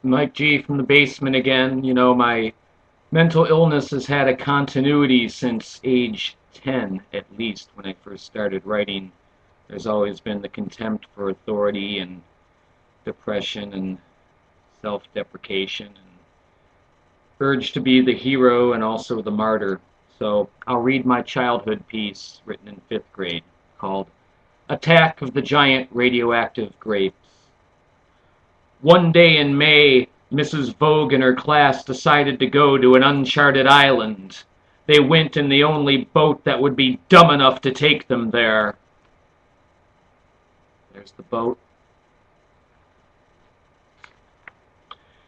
Mike G from the basement again. You know, my mental illness has had a continuity since age 10, at least, when I first started writing. There's always been the contempt for authority and depression and self-deprecation and urge to be the hero and also the martyr. So I'll read my childhood piece written in 5th grade called Attack of the Giant Radioactive Grapes. One day in May, Mrs. Vogue and her class decided to go to an uncharted island. They went in the only boat that would be dumb enough to take them there. There's the boat.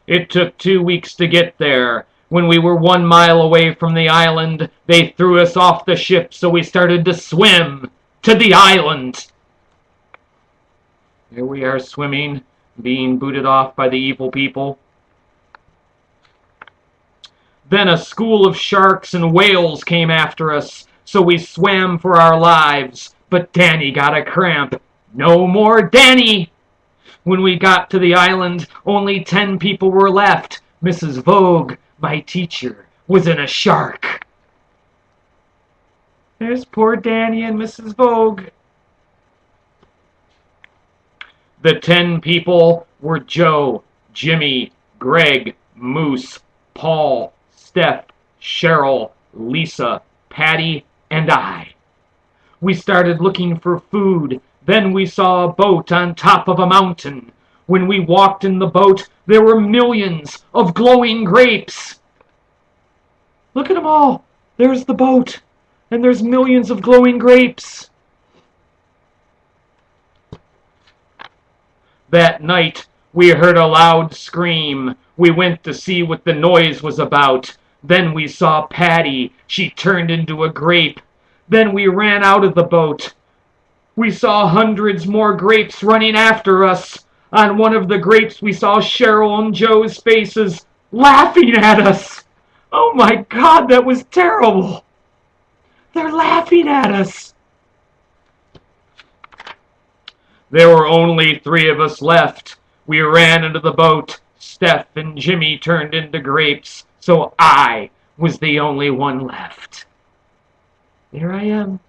It took 2 weeks to get there. When we were 1 mile away from the island, they threw us off the ship, so we started to swim to the island. Here we are swimming, being booted off by the evil people. Then a school of sharks and whales came after us, so we swam for our lives. But Danny got a cramp. No more Danny! When we got to the island, only 10 people were left. Mrs. Vogue, my teacher, was in a shark. There's poor Danny and Mrs. Vogue. The 10 people were Joe, Jimmy, Greg, Moose, Paul, Steph, Cheryl, Lisa, Patty, and I. We started looking for food. Then we saw a boat on top of a mountain. When we walked in the boat, there were millions of glowing grapes. Look at them all. There's the boat, and there's millions of glowing grapes. That night, we heard a loud scream. We went to see what the noise was about. Then we saw Patty. She turned into a grape. Then we ran out of the boat. We saw hundreds more grapes running after us. On one of the grapes, we saw Cheryl and Joe's faces laughing at us. Oh my God, that was terrible. They're laughing at us. There were only 3 of us left. We ran into the boat. Steph and Jimmy turned into grapes, so I was the only one left. Here I am.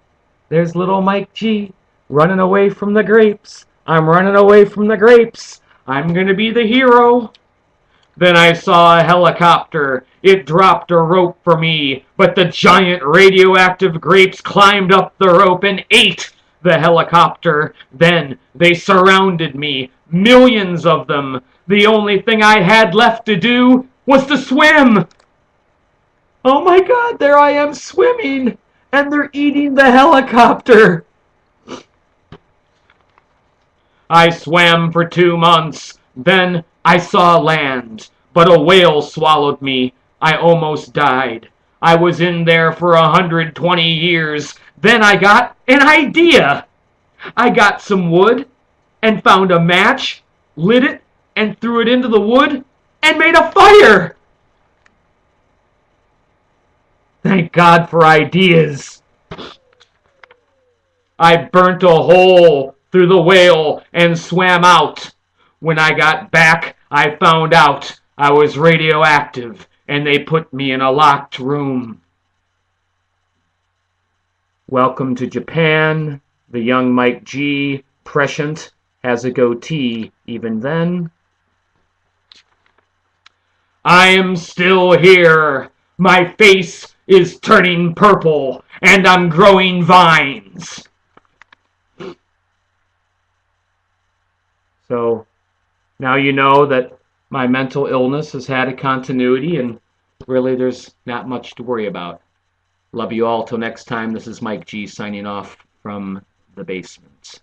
There's little Mike G running away from the grapes. I'm running away from the grapes. I'm going to be the hero. Then I saw a helicopter. It dropped a rope for me, but the giant radioactive grapes climbed up the rope and ate the helicopter. Then they surrounded me, millions of them. The only thing I had left to do was to swim. Oh my God, there I am swimming, and they're eating the helicopter. I swam for 2 months. Then I saw land, but a whale swallowed me. I almost died. I was in there for 120 years. Then I got an idea. I got some wood and found a match, lit it, and threw it into the wood and made a fire. Thank God for ideas. I burnt a hole through the whale and swam out. When I got back, I found out I was radioactive, and they put me in a locked room. Welcome to Japan. The young Mike G, prescient, has a goatee even then. I am still here. My face is turning purple, and I'm growing vines. So now you know that my mental illness has had a continuity, and really there's not much to worry about. Love you all till next time. This is Mike G signing off from the basement.